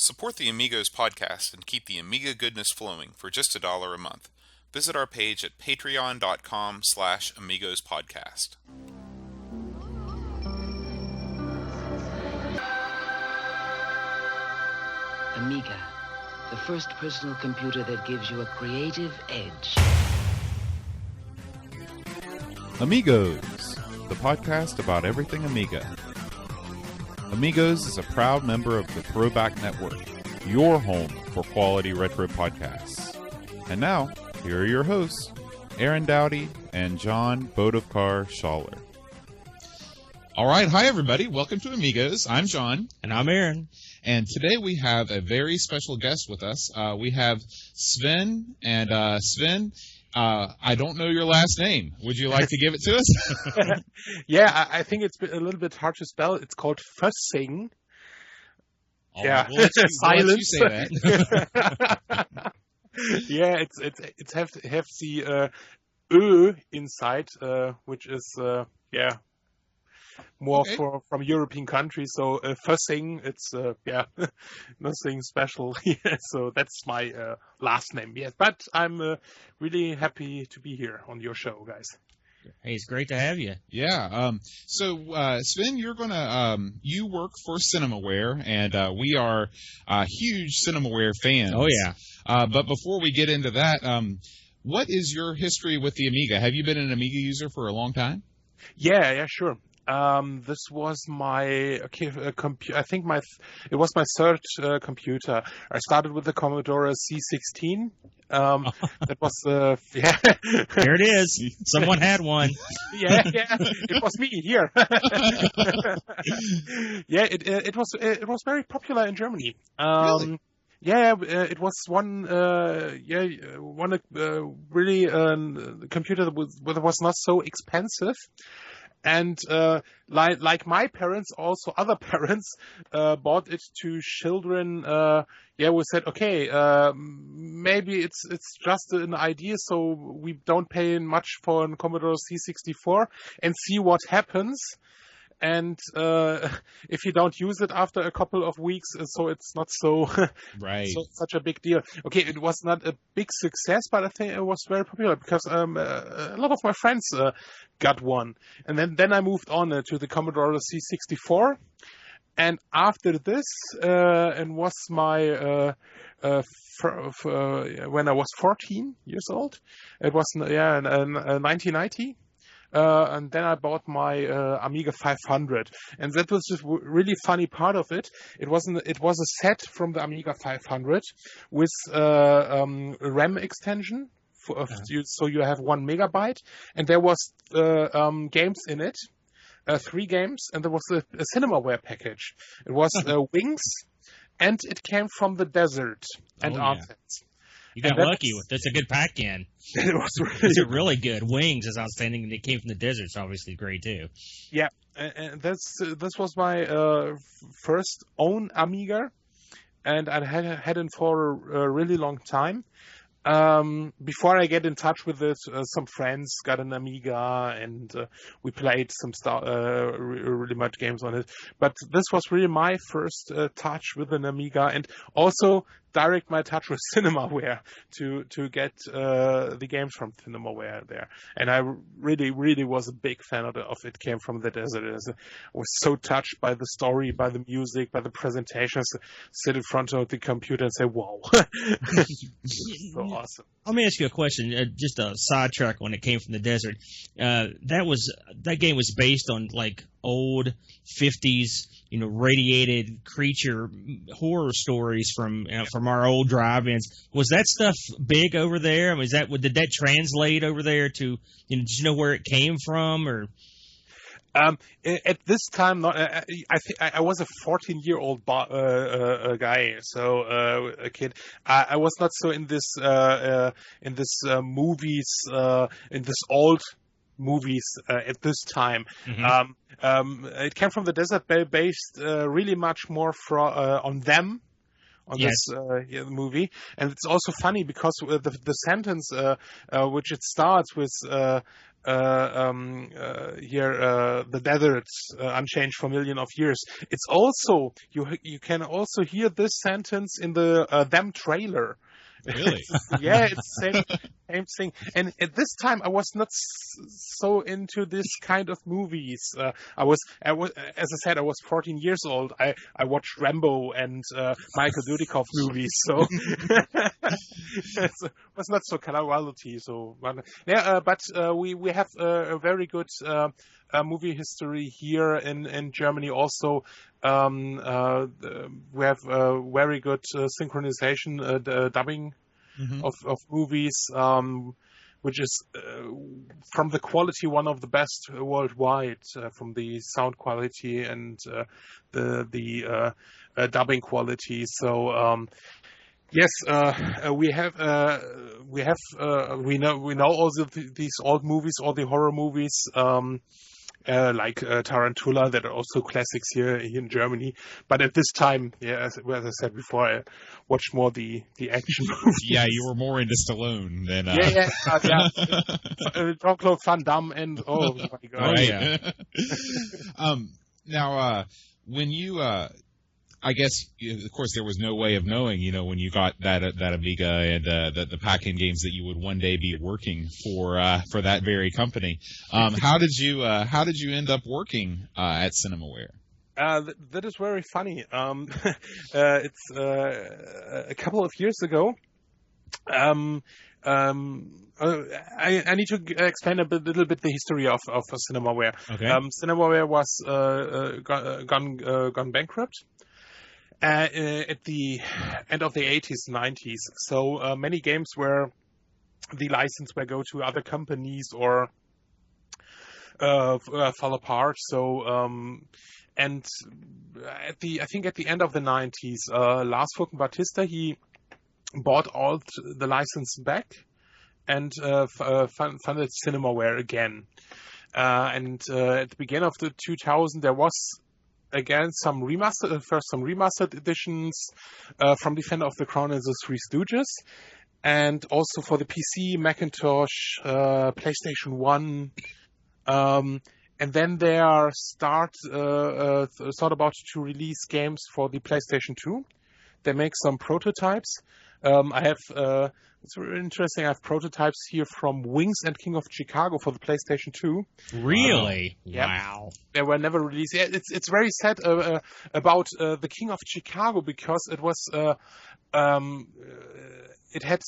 Support the Amigos podcast and keep the Amiga goodness flowing for just $1 a month. Visit our page at patreon.com/AmigosPodcast. Amiga, the first personal computer that gives you a creative edge. Amigos, the podcast about everything Amiga. Amigos is a proud member of the Throwback Network, your home for quality retro podcasts. And now, here are your hosts, Aaron Dowdy and John Bodovkar Schaller. All right. Hi, everybody. Welcome to Amigos. I'm John. And I'm Aaron. And today we have a very special guest with us. We have Sven. And Sven, I don't know your last name. Would you like to give it to us? Yeah, I think it's a little bit hard to spell. It's called Fössing. Yeah, we'll let you say that. Yeah, it's have the Ö inside, which is more Okay. from European countries. So Fössing, it's nothing special. So that's my last name. Yes, but I'm really happy to be here on your show, guys. Hey, it's great to have you. Yeah. So, Sven, you're gonna you work for Cinemaware, and we are huge Cinemaware fans. Oh yeah. But before we get into that, what is your history with the Amiga? Have you been an Amiga user for a long time? Yeah, sure. This was my I think it was my third computer. I started with the Commodore C16. That was There it is. Someone had one. yeah, it was me here. Yeah, it was very popular in Germany. Really? Yeah, it was one really computer that was not so expensive. And like my parents, also other parents bought it to children. We said, okay, maybe it's just an idea, so we don't pay much for a Commodore C64 and see what happens. And if you don't use it after a couple of weeks, so it's not so Right. such a big deal. Okay, it was not a big success, but I think it was very popular because a lot of my friends got one. And then I moved on to the Commodore C64. And after this, and was my when I was 14 years old, it was in 1990. And then I bought my Amiga 500, and that was just really funny part of it. It was a set from the Amiga 500 with RAM extension, so you have 1 megabyte, and there was games in it, 3 games, and there was a Cinemaware package. It was Wings, and it came from the desert and Armfits. You got lucky with that's a good pack-in. It was It's really good. Wings is outstanding, and it came from the desert. It's obviously great too. Yeah, and this was my first own Amiga, and I had it for a really long time. Before I get in touch with it, some friends got an Amiga, and we played some really much games on it. But this was really my first touch with an Amiga, and also direct my touch with Cinemaware to get the games from Cinemaware there. And I really was a big fan of it. It came from the desert. I was so touched by the story, by the music, by the presentations. Sit in front of the computer and say, "Wow!" So awesome. Let me ask you a question. Just a sidetrack when it came from the desert. That game was based on like old 50s, radiated creature horror stories from our old drive-ins. Was that stuff big over there? I mean, did that translate over there to? Did you know where it came from, or? At this time, not. I was a 14-year-old guy, so a kid. I was not so in this movies, in this old movies at this time. Mm-hmm. It came from the desert, based really much more on them. On yes. This movie, and it's also funny because the sentence which it starts with the deserts unchanged for million of years. It's also you can also hear this sentence in the them trailer. Really? Yeah, it's same thing. And at this time, I was not so into this kind of movies. I was, as I said, I was 14 years old. I watched Rambo and Michael Dudikoff movies, so it was not so quality. So, but we have a very good movie history here in Germany. Also, we have very good synchronization, dubbing of movies, which is from the quality one of the best worldwide, from the sound quality and the dubbing quality. So yes, we know also these old movies, all the horror movies. Like Tarantula, that are also classics here in Germany. But at this time, as I said before, I watched more the action movies. Yeah, you were more into Stallone than... Jean-Claude Van Damme and, oh my God. Oh, yeah. Now, when you... I guess, of course, there was no way of knowing, when you got that Amiga and the pack-in games that you would one day be working for that very company. How did you end up working at Cinemaware? That is very funny. It's a couple of years ago. I need to explain little bit the history of Cinemaware. Okay. Cinemaware was gone bankrupt. At the end of the 80s, 90s. So many games where the license will go to other companies or fall apart. So and I think at the end of the 90s, Lars Fucken-Batista, he bought all the license back and funded Cinemaware again. And at the beginning of the 2000, there was again some remastered editions from Defender of the Crown and the Three Stooges, and also for the PC, Macintosh, PlayStation 1, and then they are thought about to release games for the PlayStation 2. They make some prototypes. I have it's really interesting. I have prototypes here from Wings and King of Chicago for the PlayStation 2. Really? Yeah. Wow. They were never released. Yeah, it's very sad about the King of Chicago, because it was it had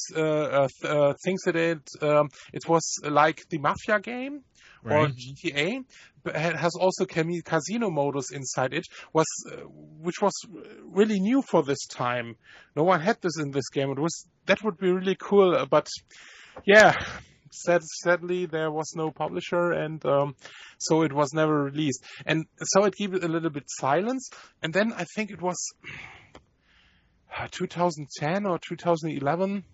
things in it. It was like the Mafia game or Right. GTA, but it has also casino modus inside it, which was really new for this time. No one had this in this game. That would be really cool, but yeah, sadly there was no publisher, and so it was never released. And so it gave it a little bit silence, and then I think it was 2010 or 2011.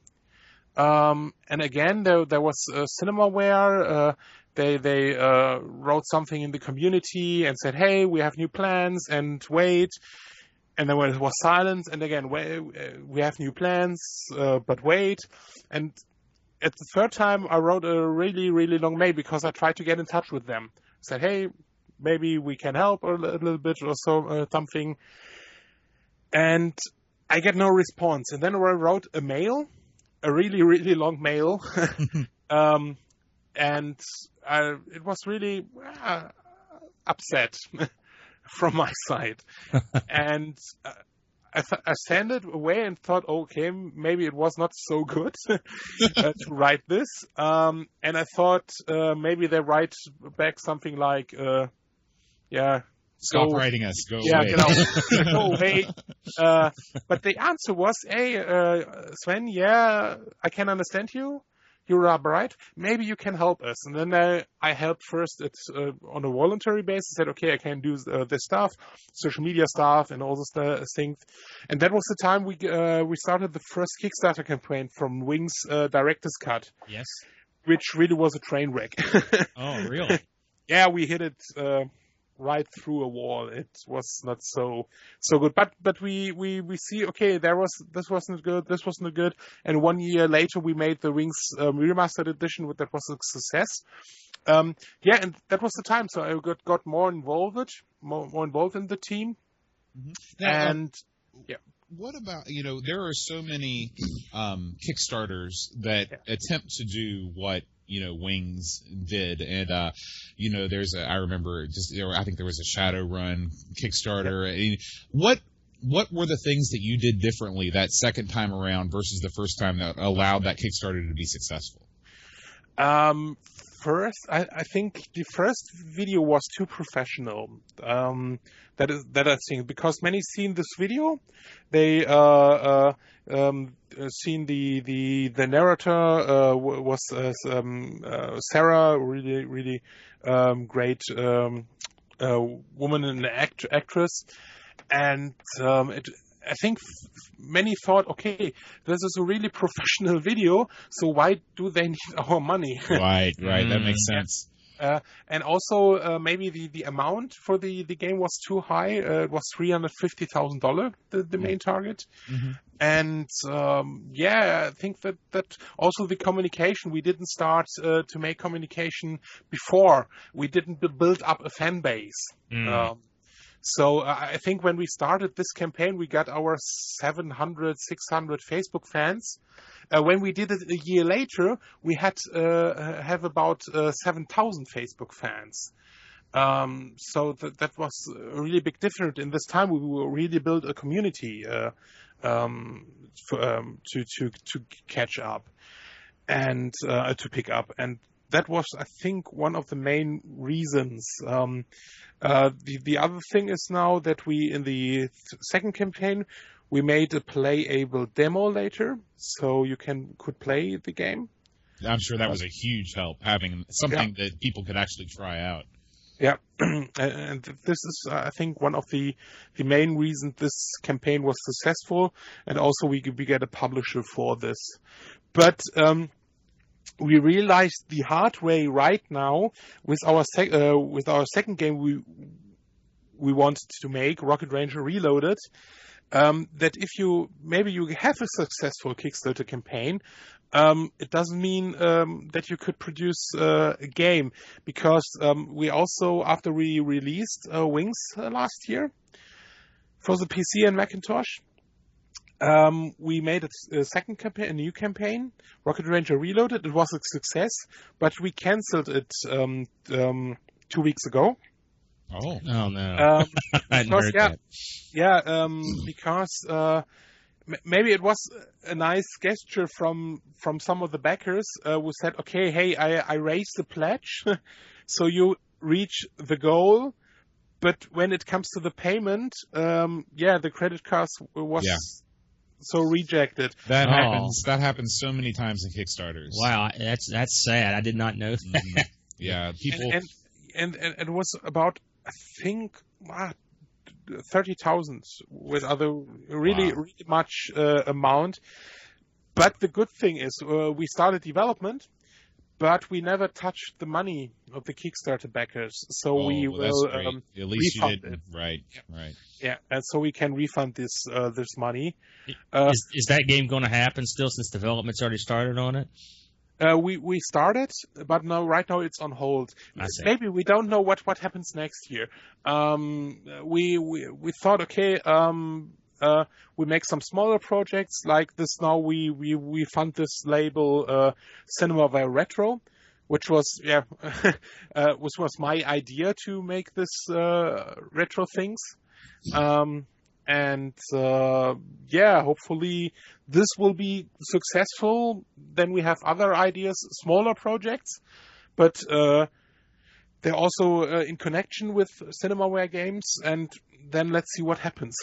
And again, there was Cinemaware. They wrote something in the community and said, "Hey, we have new plans," and wait. And then it was silence, and again, we have new plans, but wait. And at the third time, I wrote a really, really long mail because I tried to get in touch with them. I said, "Hey, maybe we can help a little bit or so, something." And I get no response. And then I wrote a mail, a really, really long mail. And it was really upset from my side. And I sent it away and thought, okay, maybe it was not so good to write this. And I thought maybe they write back something like, Stop writing us. Go yeah, away. Go away. But the answer was, hey, Sven, yeah, I can understand you. You're right. Maybe you can help us. And then I helped first on a voluntary basis. Said, okay, I can do this stuff, social media stuff, and all those things. And that was the time we started the first Kickstarter campaign from Wings Director's Cut. Yes. Which really was a train wreck. Oh, really? Yeah, we hit it right through a wall. It was not so good. But we see, okay, this wasn't good. And 1 year later we made the Wings remastered edition, that was a success. Yeah, and that was the time. So I got more involved in the team. Now, And what about, there are so many Kickstarters that attempt to do what, Wings did. And, I remember I think there was a Shadowrun Kickstarter. And what were the things that you did differently that second time around versus the first time that allowed that Kickstarter to be successful? First, I think the first video was too professional. That I think, because many seen this video, they seen the narrator was Sarah, really great woman and actress, and I think many thought, okay, this is a really professional video, so why do they need our money? Right, that makes sense. And also, maybe the amount for the game was too high. It was $350,000, the main target. Mm-hmm. And I think that also the communication, we didn't start to make communication before. We didn't build up a fan base. So I think when we started this campaign, we got our 700, 600 Facebook fans. When we did it a year later, we had have about 7,000 Facebook fans. So that was a really big difference. In this time, we will really build a community to catch up and to pick up. And that was, I think, one of the main reasons. The other thing is now that we, in the second campaign, we made a playable demo later, so you could play the game. I'm sure that was a huge help, having something that people could actually try out. Yeah, and this is, I think, one of the main reasons this campaign was successful, and also we get a publisher for this. But we realized the hard way right now with our second game we wanted to make, Rocket Ranger Reloaded, that if you have a successful Kickstarter campaign, it doesn't mean that you could produce a game, because we also, after we released Wings last year for the PC and Macintosh, we made a second campaign, a new campaign, Rocket Ranger Reloaded. It was a success, but we canceled it 2 weeks ago. Oh no! Because because maybe it was a nice gesture from some of the backers who said, "Okay, hey, I raised the pledge, so you reach the goal." But when it comes to the payment, the credit card was so rejected. That happens. That happens so many times in Kickstarters. Wow, that's sad. I did not know that. Mm-hmm. Yeah, people. And it was about, I think, 30,000 with other really much amount. But the good thing is we started development, but we never touched the money of the Kickstarter backers. So we will at least refund you didn't. it. Right. Yeah, and so we can refund this money. Is that game going to happen still, since development's already started on it? We started, but right now it's on hold. Maybe we don't know what happens next year. We thought, okay, we make some smaller projects like this. Now we fund this label Cinemaware Retro, which was which was my idea to make this retro things. Hopefully this will be successful. Then we have other ideas, smaller projects, but they're also in connection with Cinemaware games, and then let's see what happens.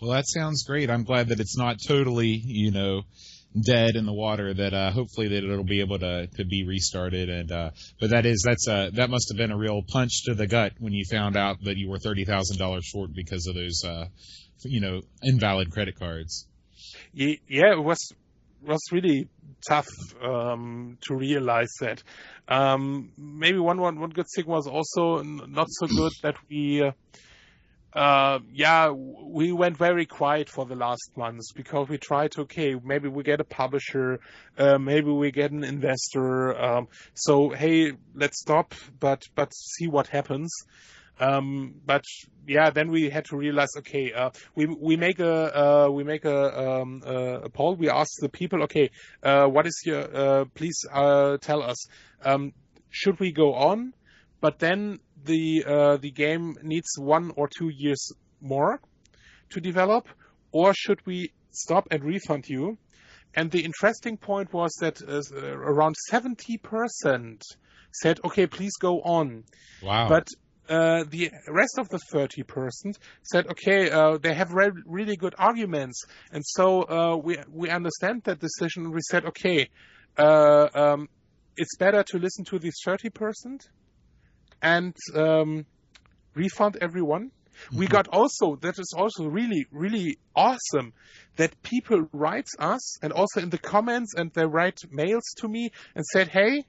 Well, that sounds great. I'm glad that it's not totally, dead in the water, that hopefully that it'll be able to be restarted. And but that must have been a real punch to the gut when you found out that you were $30,000 short because of those invalid credit cards. Yeah, it was really tough to realize that. Maybe one good thing was also not so good that we We went very quiet for the last months because we tried to, maybe we get a publisher, maybe we get an investor. So, hey, let's stop, but see what happens. But yeah, then we had to realize, we make a poll. We ask the people, what is your, please tell us, should we go on? But then the game needs 1 or 2 years more to develop, or should we stop and refund you? And the interesting point was that around 70% said, okay, please go on. Wow. But the rest of the 30% said, they have really good arguments. And so we understand that decision. We said, it's better to listen to these 30% and refund everyone. Mm-hmm. We got also, that is also really, really awesome, that people write us, and also in the comments, and they write mails to me and said, hey,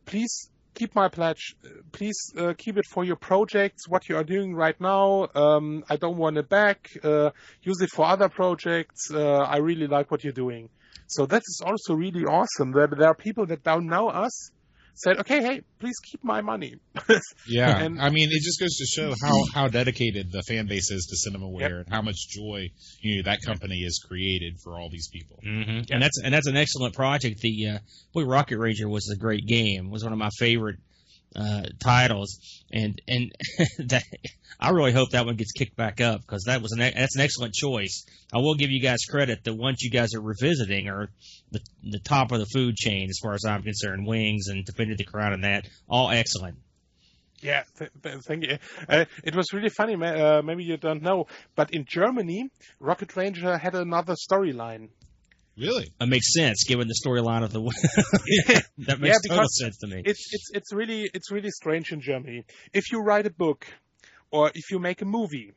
please keep my pledge. Please keep it for your projects, what you are doing right now. I don't want it back. Use it for other projects. I really like what you're doing. So that is also really awesome. There are people that don't know us, said, hey, please keep my money. Yeah, and I mean, it just goes to show how dedicated the fan base is to Cinemaware, and how much joy that company has created for all these people. Mm-hmm. And that's an excellent project. The Rocket Ranger was a great game. It was one of my favorite titles, and that, I really hope that one gets kicked back up, because that's an excellent choice. I will give you guys credit. The ones you guys are revisiting are the top of the food chain as far as I'm concerned. Wings and Defending the Crown and that, all excellent. Yeah, thank you. It was really funny. Maybe you don't know, but in Germany, Rocket Ranger had another storyline. Really? That makes sense, given the storyline of the. That makes total sense to me. It's really strange in Germany. If you write a book, or if you make a movie,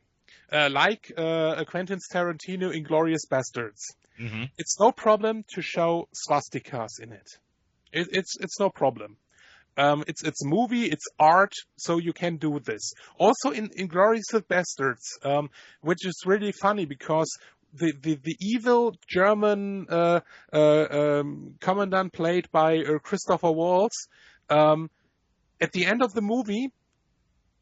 like Quentin Tarantino Inglourious Bastards, mm-hmm. It's no problem to show swastikas in it. It's no problem. It's a movie, it's art, so you can do this. Also in Inglourious Bastards, which is really funny because the evil German commandant played by Christopher Waltz, at the end of the movie,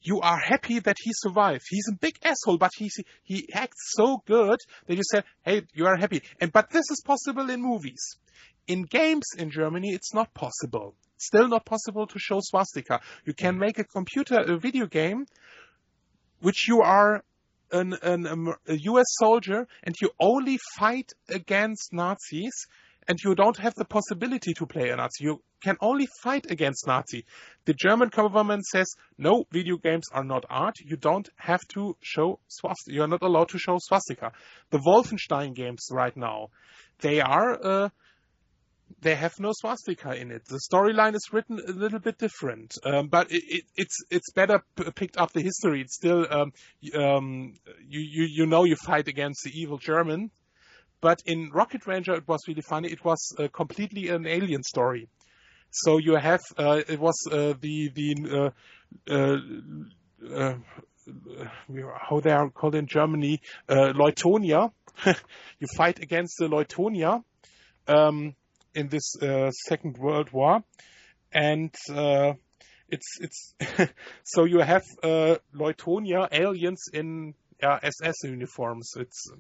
you are happy that he survived. He's a big asshole, but he acts so good that you say, hey, you are happy. But this is possible in movies. In games in Germany, it's not possible. Still not possible to show swastika. You can make a video game, which you are a US soldier, and you only fight against Nazis, and you don't have the possibility to play a Nazi. You can only fight against Nazi. The German government says, no, video games are not art. You don't have to show swastika. You're not allowed to show swastika. The Wolfenstein games right now, they have no swastika in it. The storyline is written a little bit different, but it's better picked up the history. It's still you fight against the evil German, but in Rocket Ranger it was really funny. It was completely an alien story. So you have it was how they are called in Germany, Leutonia. You fight against the Leutonia. In this Second World War, and it's so you have Leutonia aliens in SS uniforms. It's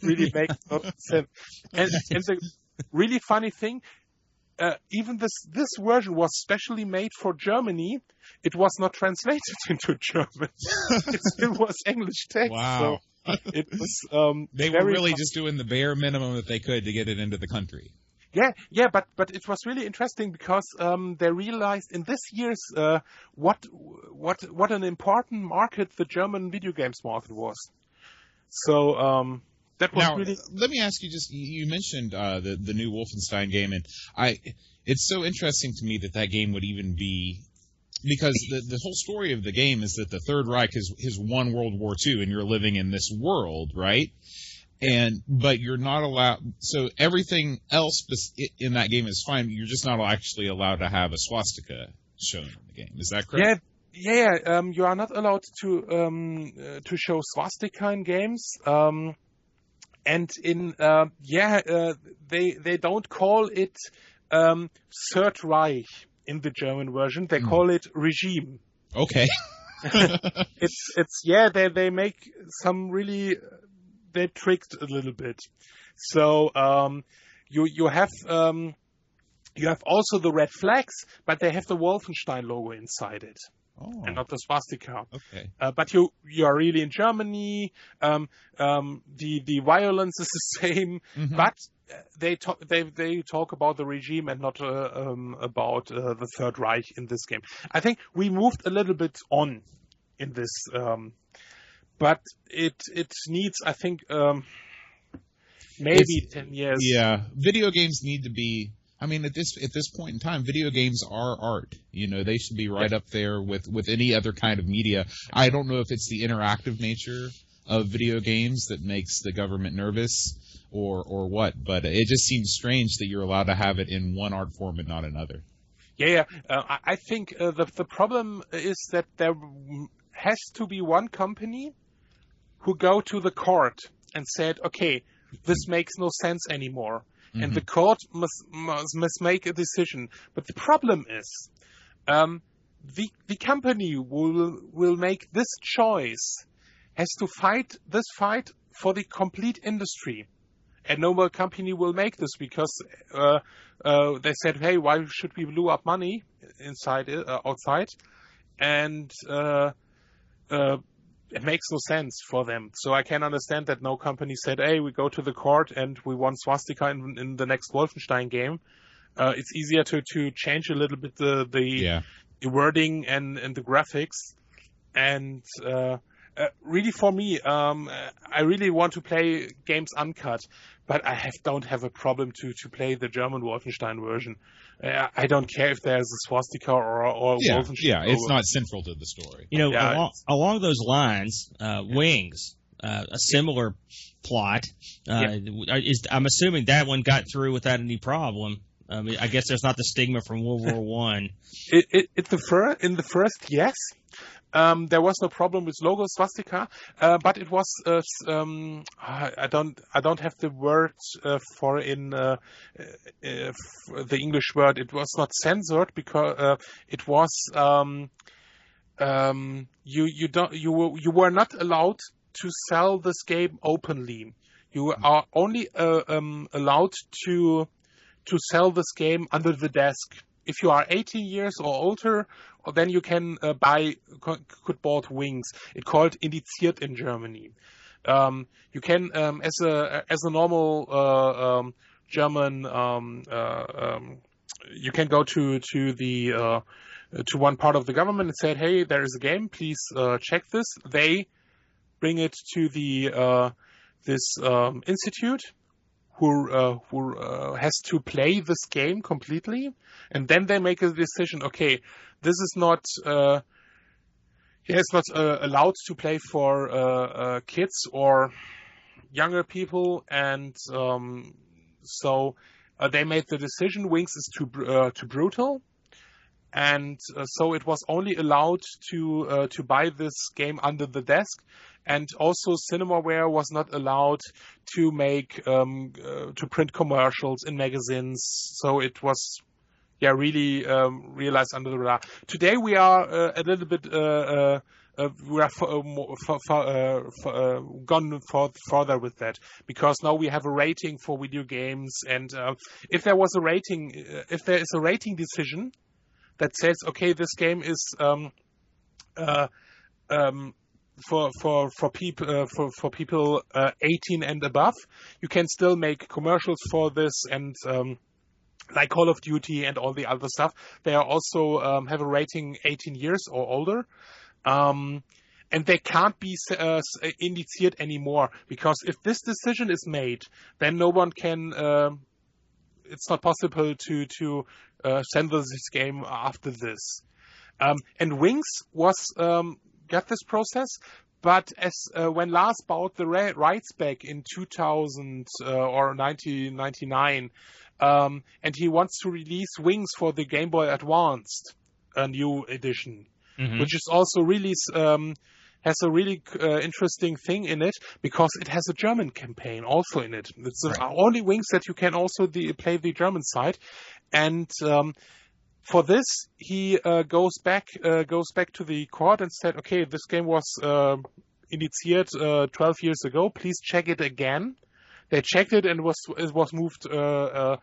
really makes no sense. And the really funny thing, even this version was specially made for Germany. It was not translated into German. It still was English text. Wow. So it was. They were really just doing the bare minimum that they could to get it into the country. Yeah, but it was really interesting because they realized in this year's what an important market the German video games market was. So that was now, really. Let me ask you, just you mentioned the new Wolfenstein game, and it's so interesting to me that game would even be, because the whole story of the game is that the Third Reich has won World War II, and you're living in this world, right? But you're not allowed. So everything else in that game is fine. You're just not actually allowed to have a swastika shown in the game. Is that correct? You are not allowed to show swastika in games. And in they don't call it Third Reich in the German version. They call it regime. Okay. They make some really, they tricked a little bit. So you have also the red flags, but they have the Wolfenstein logo inside it. Oh. And not the swastika. Okay. But you are really in Germany. The violence is the same, but they talk about the regime and not about the Third Reich in this game. I think we moved a little bit on in this, but it needs, I think, maybe 10 years. Yeah, video games need to be. I mean, at this point in time, video games are art. They should be right up there with any other kind of media. I don't know if it's the interactive nature of video games that makes the government nervous or what, but it just seems strange that you're allowed to have it in one art form and not another. I think the problem is that there has to be one company who go to the court and said, okay, this makes no sense anymore. And the court must make a decision. But the problem is, the company will make this choice, has to fight this fight for the complete industry. And no more company will make this because they said, hey, why should we blow up money outside? And it makes no sense for them. So I can understand that no company said, hey, we go to the court and we want swastika in the next Wolfenstein game. It's easier to change a little bit the wording and the graphics. And really for me, I really want to play games uncut, but I don't have a problem to play the German Wolfenstein version. I don't care if there's a swastika or Wolfenstein. Yeah, it's not central to the story. Along those lines, Wings, a similar plot. I'm assuming that one got through without any problem. I guess there's not the stigma from World War One. In the first, yes. There was no problem with logo swastika, but it was I don't have the word for in the English word. It was not censored because it was you were not allowed to sell this game openly. You are only allowed to sell this game under the desk. If you are 18 years or older, then you can could bought Wings. It's called indiziert in Germany. You can, as a normal German, you can go to one part of the government and say, hey, there is a game, please check this. They bring it to this institute who has to play this game completely, and then they make a decision. Okay, this is not it's not allowed to play for kids or younger people, and so they made the decision. Wings is too brutal, and so it was only allowed to buy this game under the desk. And also, Cinemaware was not allowed to make to print commercials in magazines. So it was, really realized under the radar. Today we are a little bit we are gone further with that, because now we have a rating for video games, and if there is a rating decision that says, okay, this game is for people 18 and above, you can still make commercials for this, and like Call of Duty and all the other stuff, they are also have a rating 18 years or older, and they can't be indiziert anymore, because if this decision is made, then no one can. It's not possible to censor this game after this. And Wings was. Got this process, but as when Lars bought the rights back in 2000 or 1999, and he wants to release Wings for the Game Boy Advanced, a new edition, which is also really has a really interesting thing in it because it has a German campaign also in it. It's the only Wings that you can also play the German side, and for this he goes back to the court and said, okay, this game was initiated 12 years ago. Please check it again. They checked it and it was moved down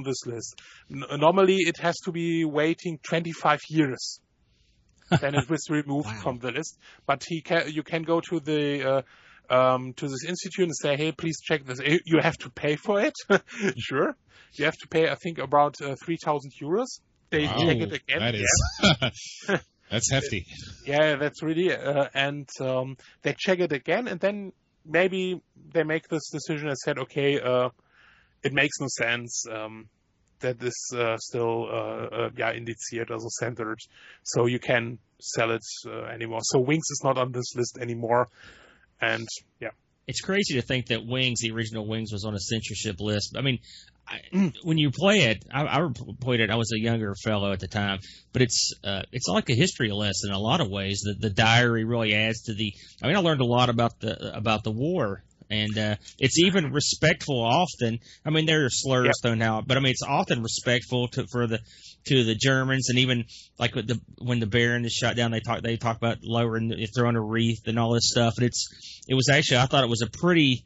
this list. Normally, it has to be waiting 25 years. Then it was removed from the list. But you can go to the to this institute and say, hey, please check this. You have to pay for it. Sure, you have to pay. I think about 3,000 euros. They check it again. That is that's hefty. Yeah, that's really and they check it again, and then maybe they make this decision and said, okay, it makes no sense that this still indicated as a centered, so you can sell it anymore. So Wings is not on this list anymore, and yeah. It's crazy to think that Wings, the original Wings, was on a censorship list. I mean, when you play it, I played it. I was a younger fellow at the time, but it's like a history lesson in a lot of ways. The diary really adds to the. I mean, I learned a lot about the war, and it's even respectful often. I mean, there are slurs thrown out, but I mean, it's often respectful to the Germans, and even like when the Baron is shot down, they talk about throwing a wreath and all this stuff. And it was actually, I thought it was a pretty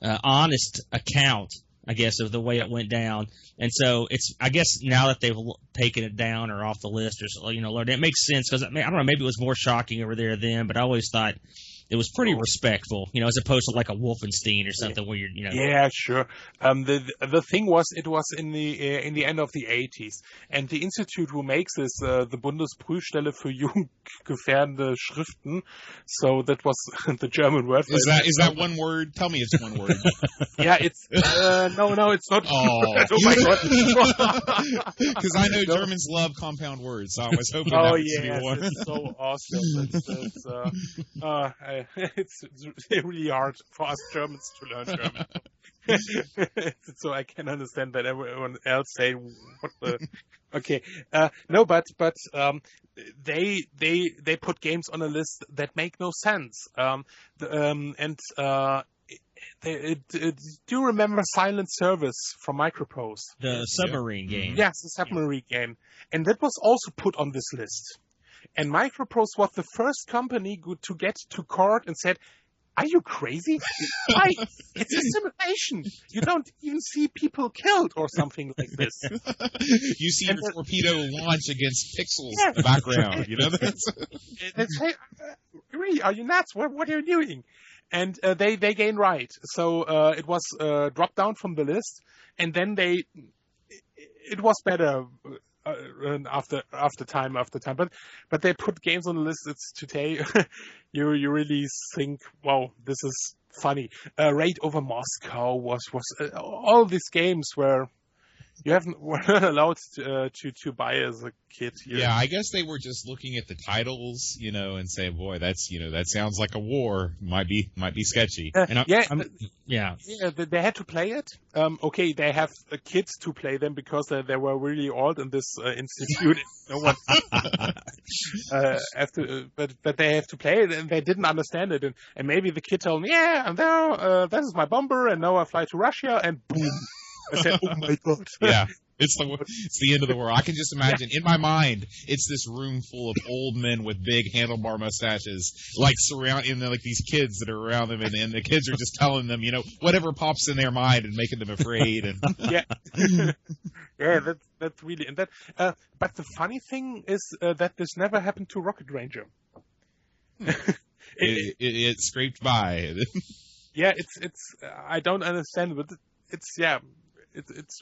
honest account, I guess, of the way it went down. And so I guess now that they've taken it down or off the list, or it makes sense, because I don't know, maybe it was more shocking over there then, but I always thought it was pretty respectful, as opposed to like a Wolfenstein or something where you're, Yeah, sure. The thing was, it was in the end of the 80s, and the institute who makes this, the Bundesprüfstelle für jugendgefährdende Schriften. So that was the German word. Is that one word? Tell me it's one word. Yeah, it's no, it's not. Oh, oh my god! Because I know Germans love compound words, so I was hoping that was to be one. It's so awesome. It's really hard for us Germans to learn German. So I can understand that everyone else say what the. Okay, no, but they put games on a list that make no sense. Do you remember Silent Service from Microprose? The submarine game. Yes, the submarine game, and that was also put on this list. And Microprose was the first company to get to court and said, are you crazy? Why? It's a simulation. You don't even see people killed or something like this. You see your torpedo launch against pixels in the background. They say, really, are you nuts? What are you doing? And they gain right. So it was dropped down from the list, and then it was better. After time, but they put games on the list. It's today. you really think, wow, this is funny. Raid over Moscow was all these games where you were not allowed to buy as a kid here. Yeah, I guess they were just looking at the titles, and say, boy, that's that sounds like a war. Might be sketchy. They had to play it. Okay, they have kids to play them because they were really old in this institute. No one but they have to play it, and they didn't understand it. And maybe the kid told me, this is my bomber, and now I fly to Russia, and boom. I said, oh my god. Yeah, it's the end of the world. I can just imagine, in my mind, it's this room full of old men with big handlebar mustaches, like surrounding like these kids that are around them, and the kids are just telling them, whatever pops in their mind and making them afraid. And yeah, that's really, and that. But the funny thing is that this never happened to Rocket Ranger. It scraped by. Yeah, it's. I don't understand, but it's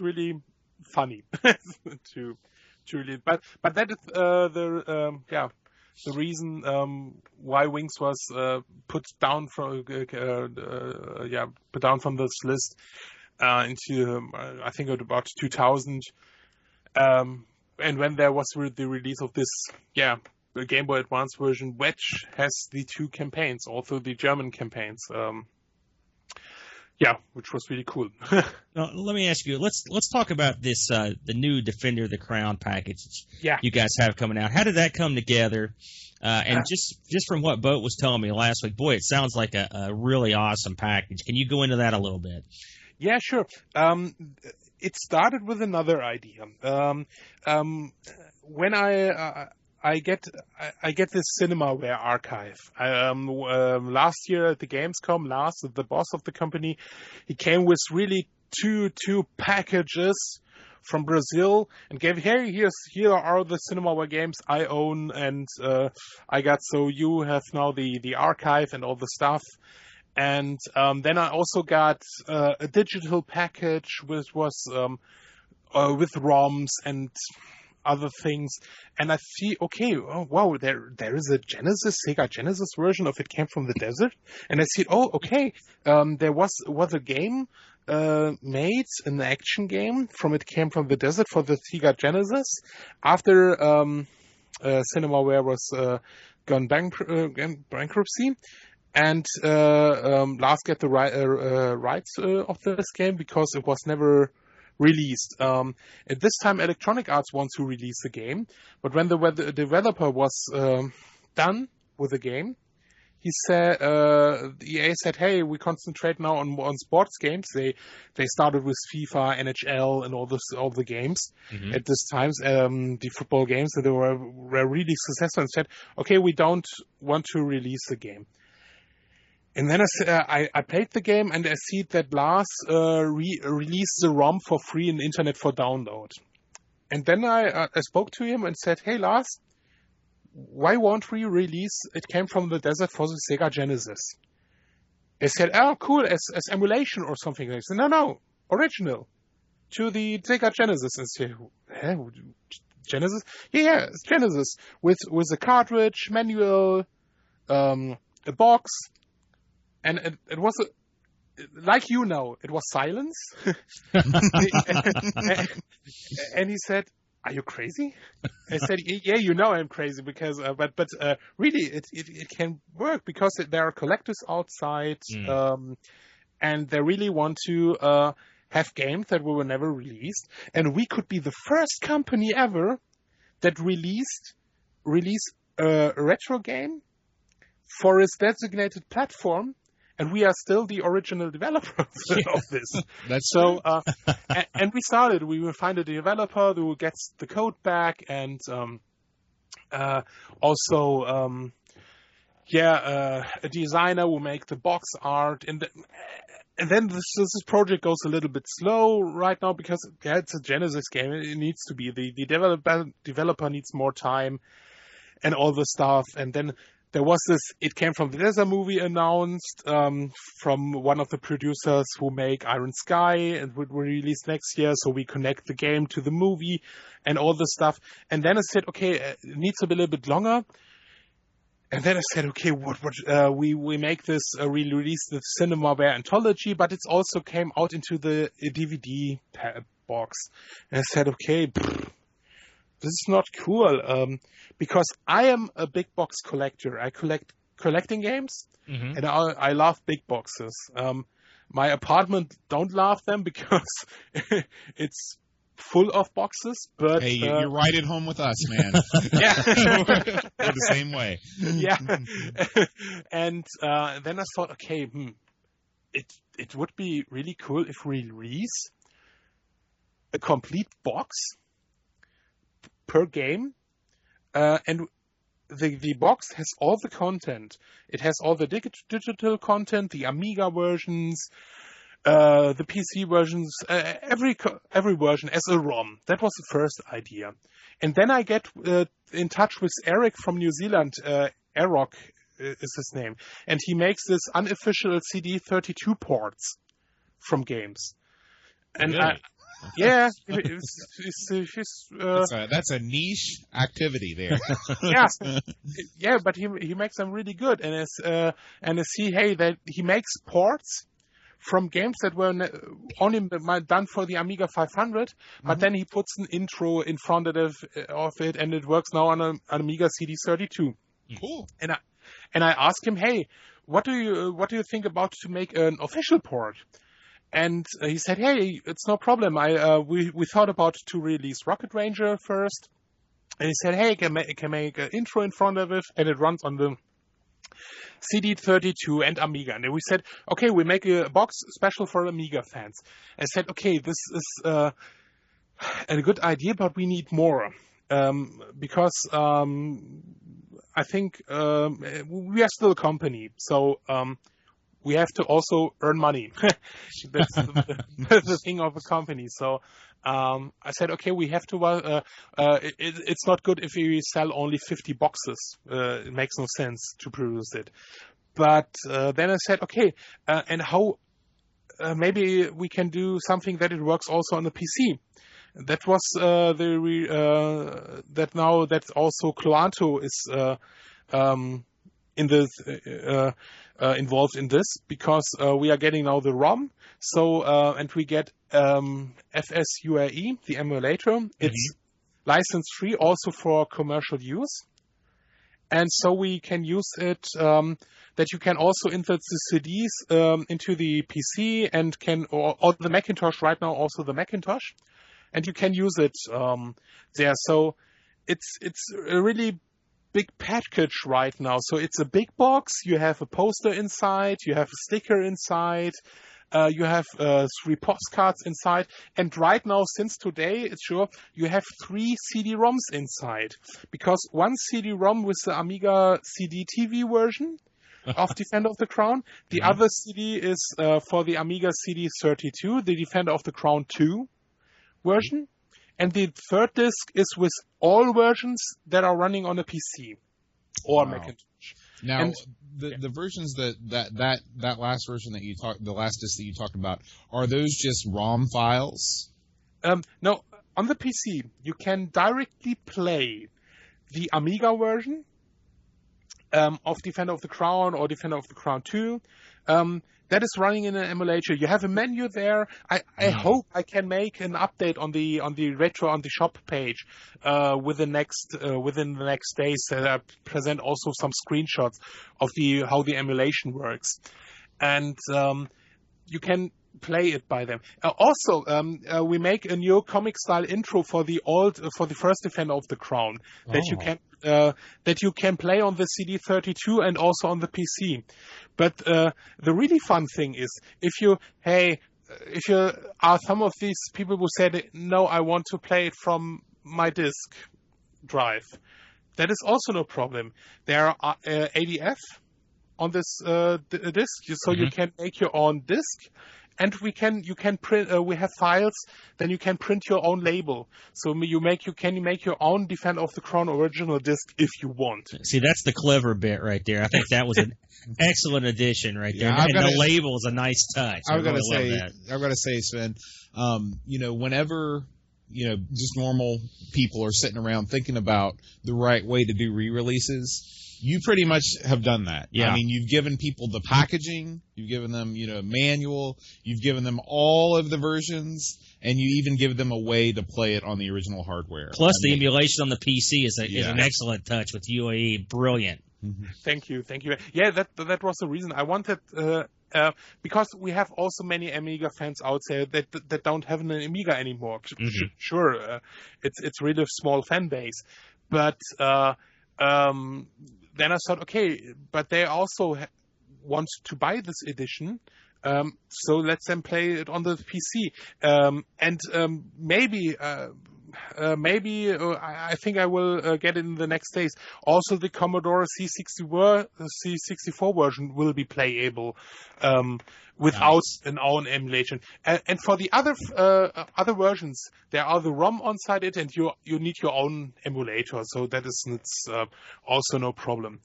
really funny to really, but that is the reason why Wings was put down from this list into I think at about 2000, and when there was the release of this the Game Boy Advance version, which has the two campaigns, also the German campaigns. Yeah, which was really cool. Now, let me ask you. Let's talk about this the new Defender of the Crown package Yeah. you guys have coming out. How did that come together? And just from what Boat was telling me last week, boy, it sounds like a really awesome package. Can you go into that a little bit? Yeah, sure. It started with another idea. When I get this Cinemaware archive. Last year at the Gamescom, the boss of the company, he came with really two packages from Brazil and gave, here are the Cinemaware games I own, and I got, so you have now the archive and all the stuff. And then I also got a digital package which was with ROMs and other things, and I see, okay, oh wow, there is a Sega Genesis version of It Came from the Desert, and I see, oh okay, there was a game made, an action game from It Came from the Desert for the Sega Genesis after Cinemaware was gone bankruptcy. And Lars get the rights of this game because it was never released. At this time, Electronic Arts wants to release the game, but when the developer was done with the game, he said, EA said, "Hey, we concentrate now on sports games." They started with FIFA, NHL, and all the games at this time, the football games that were really successful, and said, "Okay, we don't want to release the game." And then I played the game, and I see that Lars released the ROM for free on the internet for download. And then I spoke to him and said, "Hey Lars, why won't we release It Came from the Desert for the Sega Genesis?" They said, "Oh, cool, as emulation or something." I said, "No, original to the Sega Genesis." And I said, Genesis? Yeah, it's Genesis with a cartridge, manual, a box. And it was, like it was silence. And he said, "Are you crazy?" I said, "Yeah, I'm crazy because, but really, it can work because there are collectors outside, and they really want to have games that were never released, and we could be the first company ever that release a retro game for its designated platform." And we are still the original developers of this. That's so. And we started. We will find a developer who gets the code back, and also, a designer will make the box art, and then this project goes a little bit slow right now because it's a Genesis game. It needs to be the developer needs more time, and all the stuff, and then. There was this It Came from the Desert movie announced from one of the producers who make Iron Sky, and would be released next year, so we connect the game to the movie and all this stuff. And then I said, okay, it needs to be a little bit longer. And then I said, okay, we make this, we release the Cinemaware anthology, but it also came out into the DVD box. And I said, okay, this is not cool, because I am a big box collector. I collecting games, and I love big boxes. My apartment don't love them because it's full of boxes. But hey, you're right at home with us, man. Yeah, we're the same way. Yeah, and then I thought, okay, it would be really cool if we release a complete box per game, and the box has all the content. It has all the digital content, the Amiga versions, the PC versions, every version as a ROM. That was the first idea. And then I get in touch with Eric from New Zealand. Arock is his name, and he makes this unofficial CD32 ports from games. And really? Yeah, that's a niche activity there. Yeah, but he makes them really good, and I see, hey, that he makes ports from games that were only done for the Amiga 500, but then he puts an intro in front of it, and it works now on an Amiga CD32. Cool. And I asked him, hey, what do you think about to make an official port? And he said, "Hey, it's no problem. We thought about to release Rocket Ranger first." And he said, "Hey, can make an intro in front of it, and it runs on the CD32 and Amiga." And we said, "Okay, we make a box special for Amiga fans." And I said, "Okay, this is a good idea, but we need more because I think we are still a company, so." We have to also earn money. That's the thing of a company. So I said, okay, we have to. It's not good if we sell only 50 boxes. It makes no sense to produce it. But then I said, okay, and how? Maybe we can do something that it works also on the PC. That was that now that also Cloanto is in the involved in this, because we are getting now the ROM, so and we get FSURE, the emulator. It's license free also for commercial use, and so we can use it. That you can also insert the CDs into the PC and or the Macintosh right now, also the Macintosh, and you can use it there. So it's a really big package right now. So it's a big box. You have a poster inside. You have a sticker inside. You have 3 postcards inside. And right now, since today, it's sure you have 3 CD-ROMs inside. Because one CD-ROM with the Amiga CD TV version of Defender of the Crown. The other CD is for the Amiga CD32, the Defender of the Crown 2 version. And the third disc is with all versions that are running on a PC or Macintosh. Now, and, the versions that last version that you talked, the last disc that you talked about, are those just ROM files? No, on the PC you can directly play the Amiga version of Defender of the Crown or Defender of the Crown 2. That is running in an emulator. You have a menu there. I hope I can make an update on the retro on the shop page within the next days. Present also some screenshots of how the emulation works, and you can play it by them. Also, we make a new comic style intro for the first Defender of the Crown that you can play on the CD32 and also on the PC. But the really fun thing is if you are some of these people who said, no, I want to play it from my disk drive, that is also no problem. There are ADF on this disk, so you can make your own disk. And you can print. We have files. Then you can print your own label. So you can make your own Defender of the Crown original disc if you want. See, that's the clever bit right there. I think that was an excellent addition right there. Yeah, and the label is a nice touch. I've got to say, Sven, whenever just normal people are sitting around thinking about the right way to do re-releases, you pretty much have done that. Yeah. I mean, you've given people the packaging, you've given them, a manual, you've given them all of the versions, and you even give them a way to play it on the original hardware. Plus, the emulation on the PC is an excellent touch with UAE. Brilliant. Mm-hmm. Thank you. Yeah, that was the reason I wanted. Because we have also many Amiga fans out there that don't have an Amiga anymore. Mm-hmm. Sure, it's really a small fan base, but then I thought, okay, but they also want to buy this edition, so let them play it on the PC. Maybe I think I will get it in the next days. Also, the Commodore C64 version will be playable without an own emulation. And for the other versions, there are the ROM inside it, and you need your own emulator. So that is also no problem.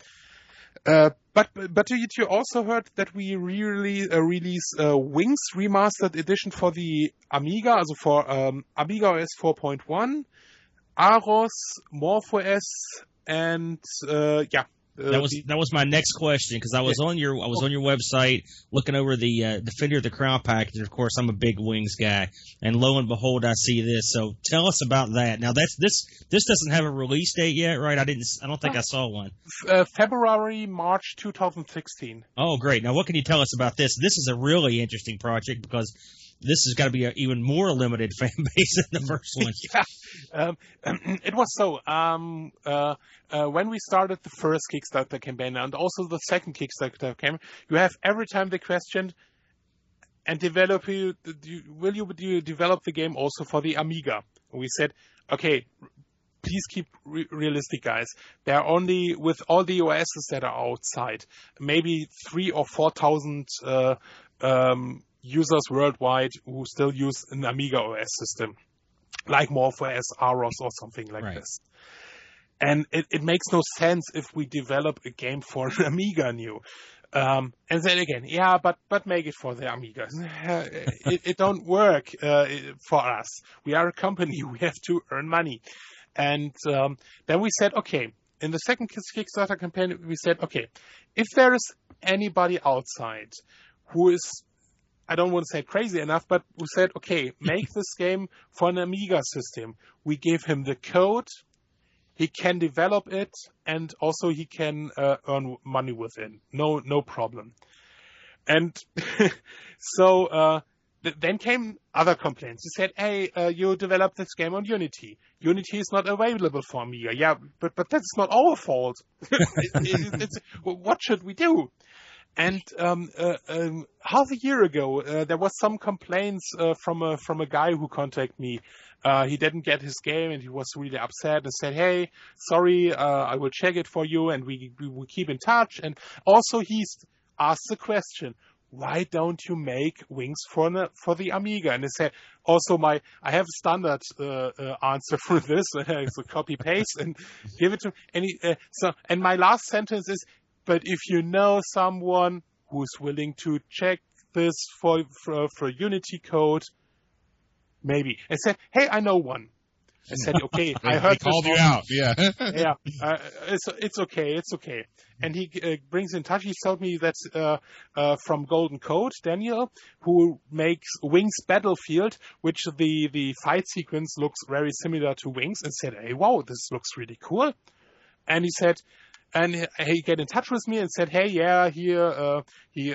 But you also heard that we release Wings Remastered Edition for the Amiga, also for Amiga OS 4.1, AROS, MorphOS, and That was my next question, because I was on your website looking over the Defender of the Crown package. Of course, I'm a big Wings guy, and lo and behold, I see this. So tell us about that. Now this doesn't have a release date yet, right? I don't think I saw one. March 2016. Oh, great! Now what can you tell us about this? This is a really interesting project, because this has got to be an even more limited fan base than the first one. It was so. When we started the first Kickstarter campaign and also the second Kickstarter campaign, you have every time the question, and will you develop the game also for the Amiga? And we said, okay, please keep realistic, guys. There are only, with all the OSs that are outside, maybe 3,000 or 4,000 users worldwide who still use an Amiga OS system, like Morph-OS, Aros, or something like this. And it makes no sense if we develop a game for an Amiga new. And then again, but make it for the Amiga. It don't work for us. We are a company. We have to earn money. And then we said, okay, in the second Kickstarter campaign, we said, okay, if there is anybody outside who is, I don't want to say crazy enough, but we said, okay, make this game for an Amiga system. We give him the code, he can develop it, and also he can earn money with it. No problem. And so then came other complaints. He said, hey, you developed this game on Unity. Unity is not available for Amiga. Yeah, but that's not our fault. What should we do? And half a year ago, there was some complaints from a guy who contacted me. He didn't get his game, and he was really upset and said, "Hey, sorry, I will check it for you, and we will keep in touch." And also, he's asked the question, "Why don't you make Wings for the Amiga?" And I said, also I have a standard answer for this. It's a copy paste and give it to. And my last sentence is, but if you know someone who's willing to check this for Unity code, maybe. I said, hey, I know one. I said, okay, I heard this. Called you out, yeah. Yeah, it's okay. And he brings in touch. He told me that's from Golden Code, Daniel, who makes Wings Battlefield, which the fight sequence looks very similar to Wings, and said, hey, wow, this looks really cool. And he said, and he get in touch with me and said, hey, yeah, here he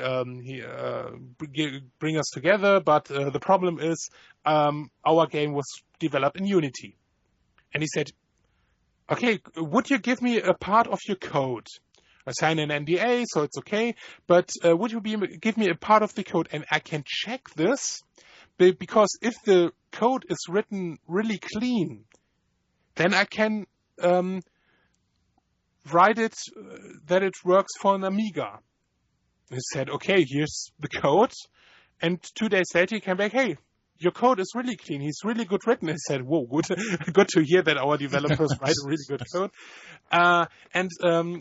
bring us together, but the problem is our game was developed in Unity. And he said, okay, would you give me a part of your code? I signed an NDA, so it's okay, but would you give me a part of the code, and I can check this, because if the code is written really clean, then I can write it that it works for an Amiga. He said, okay, here's the code. And 2 days later, he came back, hey, your code is really clean. He's really good written. I said, whoa, good to hear that our developers write a really good code. And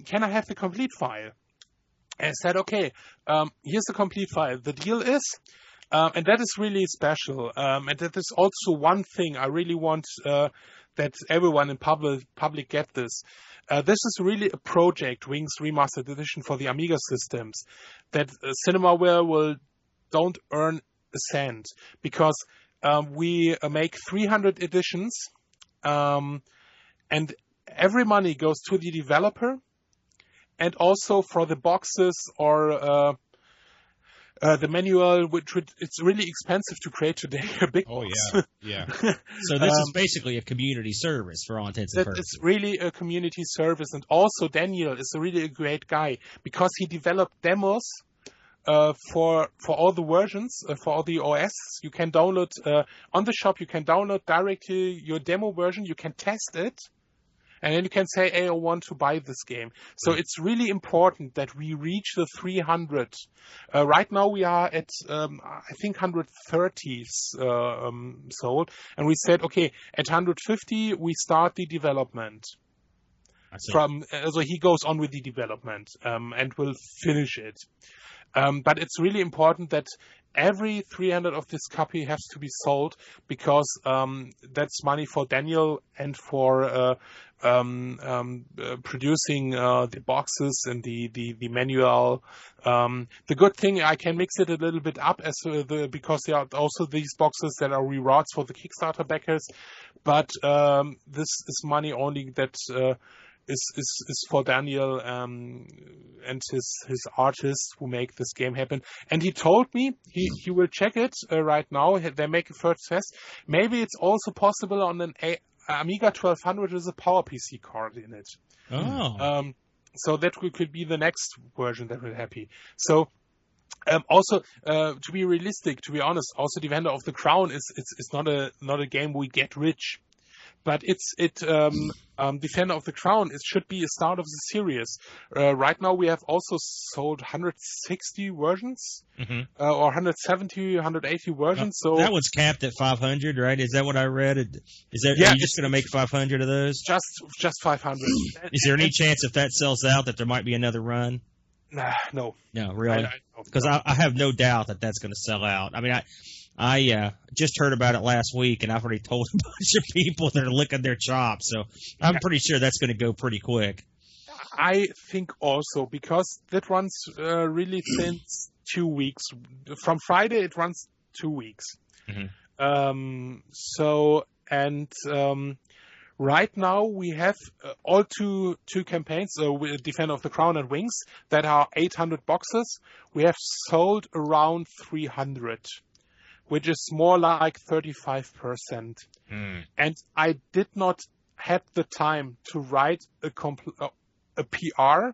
can I have the complete file? And I said, okay, here's the complete file. The deal is, and that is really special, and that is also one thing I really want that everyone in public get this. This is really a project, Wings Remastered Edition for the Amiga systems, that Cinemaware don't earn a cent, because we make 300 editions, and every money goes to the developer, and also for the boxes or the manual, which it's really expensive to create today, a big box. Yeah. So this is basically a community service for all intents and purposes. It's really a community service, and also Daniel is really a great guy, because he developed demos for all the versions, for all the OS. You can download on the shop. You can download directly your demo version. You can test it, and then you can say, hey, I want to buy this game. So it's really important that we reach the 300. Right now we are at, I think, 130 sold. And we said, okay, at 150, we start the development. So he goes on with the development and will finish it. But it's really important that every 300 of this copy has to be sold because that's money for Daniel and for producing the boxes and the manual. The good thing, I can mix it a little bit up because there are also these boxes that are rewards for the Kickstarter backers, but this is money only that is for Daniel and his artists who make this game happen. And he told me he will check it right now. They make a first test. Maybe it's also possible on an Amiga 1200 with a PowerPC card in it. Oh. So that could be the next version that will happy. So also, to be realistic, to be honest, also Defender of the Crown is not a game we get rich. But Defender of the Crown, it should be a start of the series. Right now we have also sold 160 versions, or 170, 180 versions. So that one's capped at 500, right? Is that what I read? Are you just going to make 500 of those? Just 500. Is there any chance if that sells out that there might be another run? Nah, no. No, really? Because I have no doubt that that's going to sell out. I mean, I just heard about it last week, and I've already told a bunch of people that are licking their chops. So I'm pretty sure that's going to go pretty quick. I think also because that runs really since 2 weeks. From Friday, it runs 2 weeks. Right now we have all two campaigns, with Defender of the Crown and Wings, that are 800 boxes. We have sold around 300. Which is more like 35%. And I did not have the time to write a PR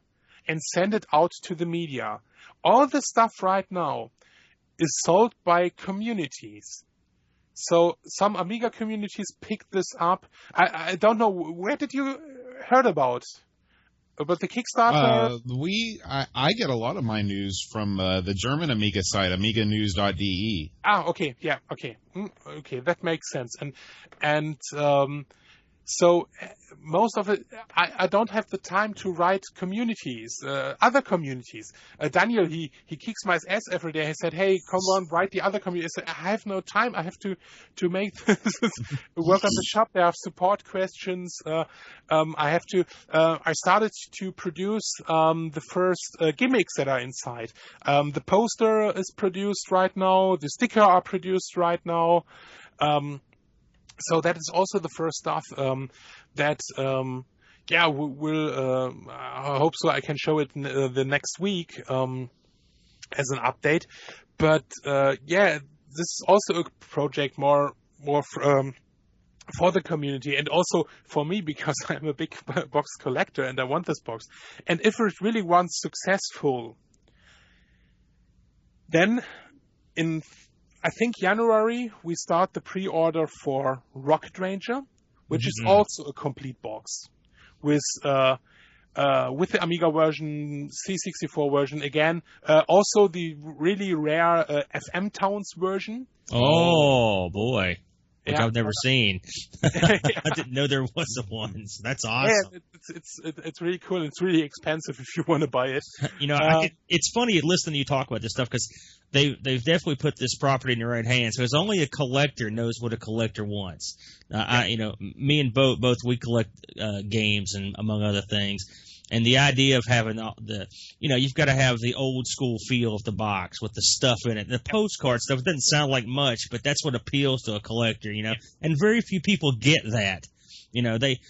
and send it out to the media. All the stuff right now is sold by communities. So some Amiga communities picked this up. I don't know, where did you heard about the Kickstarter? I get a lot of my news from the German Amiga site, amiganews.de. Okay, yeah, okay. Okay, that makes sense. And so most of it, I don't have the time to write communities, other communities. Daniel, he kicks my ass every day. He said, "Hey, come on, write the other community." I said, "I have no time. I have to make this work on the shop. There are support questions. I have to. I started to produce the first gimmicks that are inside. The poster is produced right now. The sticker are produced right now." So that is also the first stuff that we'll I hope so I can show it the next week as an update. But this is also a project more for the community and also for me, because I'm a big box collector and I want this box. And if it really runs successful, then in I think January we start the pre-order for Rocket Ranger, which is also a complete box with the Amiga version, C64 version again, also the really rare FM Towns version. Oh boy. Which I've never seen. I didn't know there was one. So that's awesome. Yeah, it's really cool. It's really expensive if you want to buy it. It's funny listening to you talk about this stuff because they've definitely put this property in the right hands. Because only a collector knows what a collector wants. Me and both we collect games and among other things. And the idea of having you've got to have the old school feel of the box with the stuff in it. The postcard stuff doesn't sound like much, but that's what appeals to a collector, And very few people get that.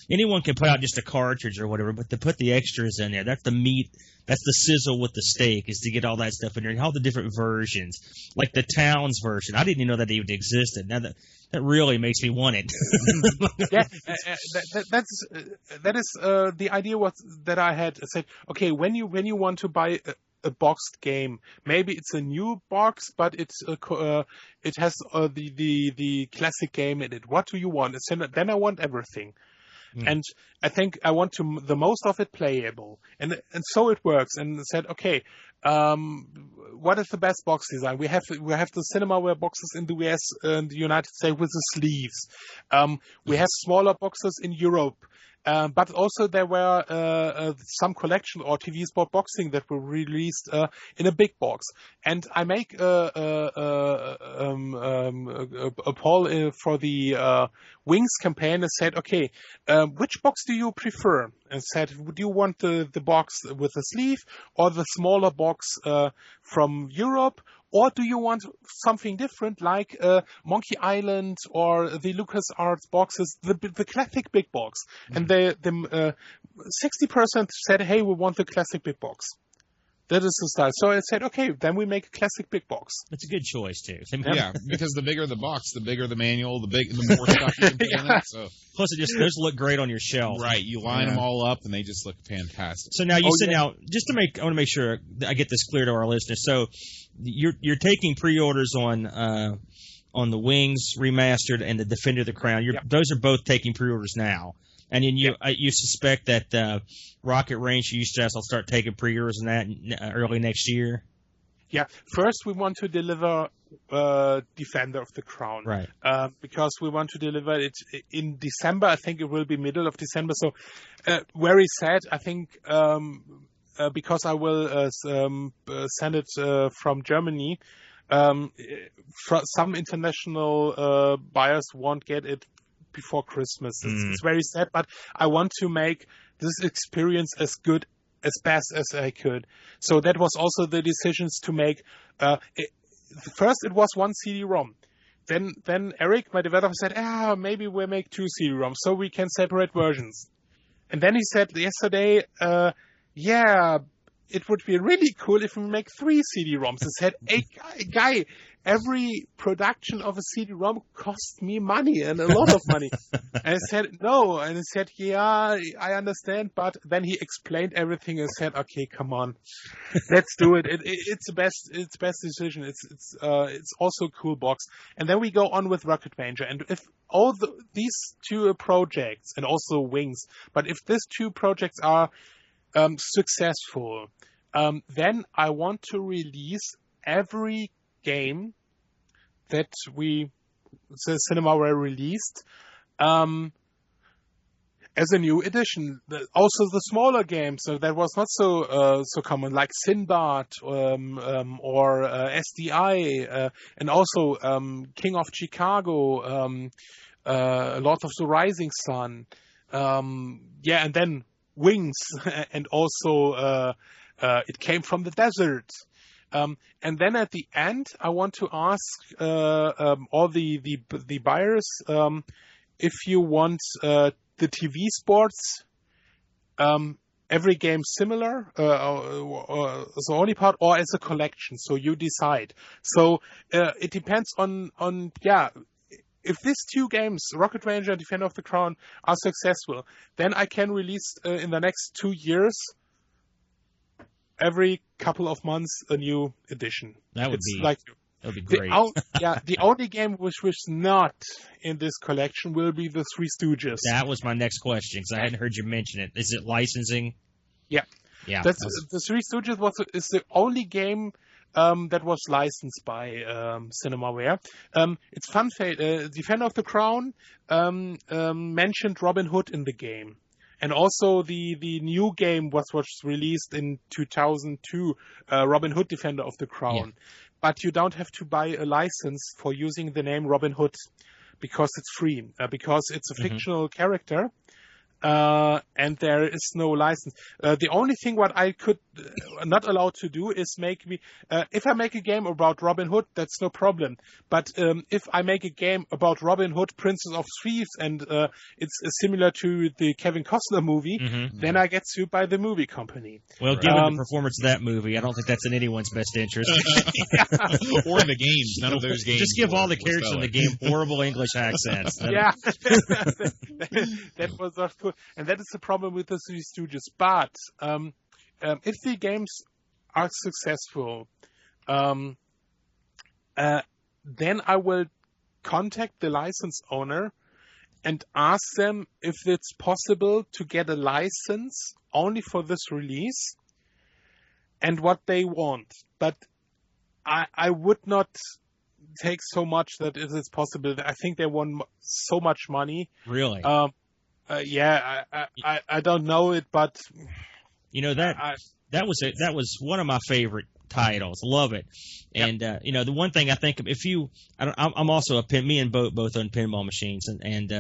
Anyone can put out just a cartridge or whatever, but to put the extras in there, that's the meat, that's the sizzle with the steak, is to get all that stuff in there and all the different versions, like the Towns version. I didn't even know that even existed. Now that really makes me want it. That is the idea that I had. I said, okay, when you want to buy a boxed game, maybe it's a new box, but it has the classic game in it. What do you want? Then I want everything. And I think I want the most of it playable, and so it works. And I said, okay, what is the best box design? We have the Cinemaware boxes in the US and the United States with the sleeves. We have smaller boxes in Europe, But also there were some collection or TV sport boxing that were released in a big box. And I make a poll for the Wings campaign and said, okay, which box do you prefer? And said, would you want the box with the sleeve or the smaller box from Europe? Or do you want something different like Monkey Island or the LucasArts boxes, the classic big box? And the 60% said, hey, we want the classic big box. That is the style. So I said, okay, then we make a classic big box. That's a good choice, too. Yeah, because the bigger the box, the bigger the manual, the more stuff you can put in it. So. Plus, those look great on your shelf. Right, you line them all up, and they just look fantastic. So now now, just to I want to make sure I get this clear to our listeners. So you're taking pre-orders on the Wings Remastered and the Defender of the Crown. Those are both taking pre-orders now. And then you suspect that Rocket Range Eustace will start taking pre-orders in that early next year? Yeah. First, we want to deliver Defender of the Crown. Right. Because we want to deliver it in December. I think it will be middle of December. So very sad. I think because I will send it from Germany, some international buyers won't get it before Christmas. It's very sad, but I want to make this experience as good, as best as I could. So that was also the decisions to make. First, it was one CD-ROM. Then Eric, my developer, said, maybe we'll make two CD-ROMs so we can separate versions. And then he said yesterday, it would be really cool if we make 3 CD-ROMs. I said, hey, guy, every production of a CD-ROM costs me money and a lot of money. And I said, no. And he said, yeah, I understand. But then he explained everything and said, okay, come on, let's do it. It's the best decision. It's also a cool box. And then we go on with Rocket Ranger. And if all these 2 projects and also Wings, but if these 2 projects are successful, then I want to release every game that the Cinemaware released as a new edition. Also the smaller games that was not so common, like Sinbad or SDI, and also King of Chicago, Lord of the Rising Sun, and then Wings, and also It Came from the Desert. And then at the end, I want to ask all the buyers if you want the TV sports, every game similar, the only part, or as a collection. So you decide. So it depends on if these 2 games, Rocket Ranger and Defender of the Crown, are successful, then I can release in the next 2 years, every couple of months, a new edition. That would be great. The only game which was not in this collection will be the Three Stooges. That was my next question, because I hadn't heard you mention it. Is it licensing? Yeah. Yeah. The Three Stooges is the only game that was licensed by Cinemaware. It's fun fact. Defender of the Crown mentioned Robin Hood in the game. And also the new game was released in 2002, Robin Hood Defender of the Crown. Yeah. But you don't have to buy a license for using the name Robin Hood because it's free, because it's a fictional character. And there is no license. The only thing what I could not allowed to do is make me. If I make a game about Robin Hood, that's no problem. But if I make a game about Robin Hood, Princess of Thieves, and it's similar to the Kevin Costner movie, then I get sued by the movie company. Well, given the performance of that movie, I don't think that's in anyone's best interest. Or in the games. None of those games. Just give all the characters in the game horrible English accents. That was not cool. And that is the problem with the Three Stooges. But if the games are successful, then I will contact the license owner and ask them if it's possible to get a license only for this release and what they want. But I would not take so much that it is possible. I think they want so much money. Really? I don't know it, but that was one of my favorite titles. Love it. And the one thing I think if you, I'm also me and both on pinball machines, and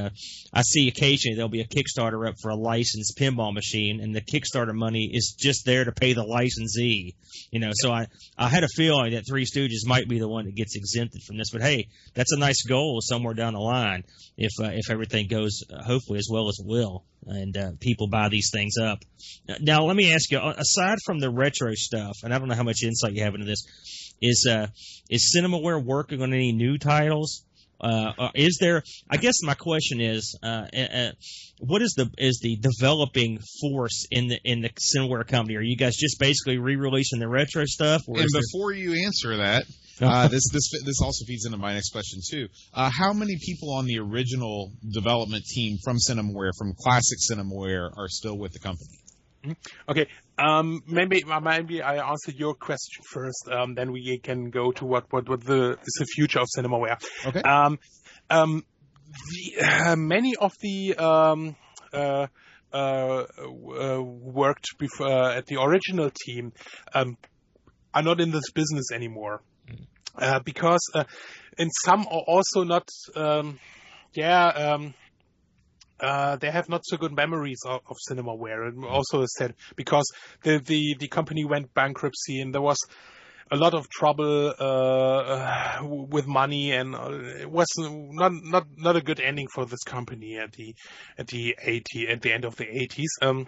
I see occasionally there'll be a Kickstarter up for a licensed pinball machine, and the Kickstarter money is just there to pay the licensee. So I had a feeling that Three Stooges might be the one that gets exempted from this. But hey, that's a nice goal somewhere down the line if everything goes hopefully as well as it will, and people buy these things up. Now let me ask you, aside from the retro stuff, and I don't know how much insight you have into this, is Cinemaware working on any new titles? Is there? I guess my question is, what is the developing force in the Cinemaware company? Are you guys just basically re-releasing the retro stuff? And before you answer that, this also feeds into my next question too. How many people on the original development team from Cinemaware, from classic Cinemaware, are still with the company? Okay, maybe I answer your question first. Then we can go to what is the future of Cinemaware. Okay. Many of the worked before at the original team are not in this business anymore, because and some are also not. They have not so good memories of Cinemaware, and also as said because the company went bankruptcy and there was a lot of trouble with money, and it was not a good ending for this company at the end of the 80s.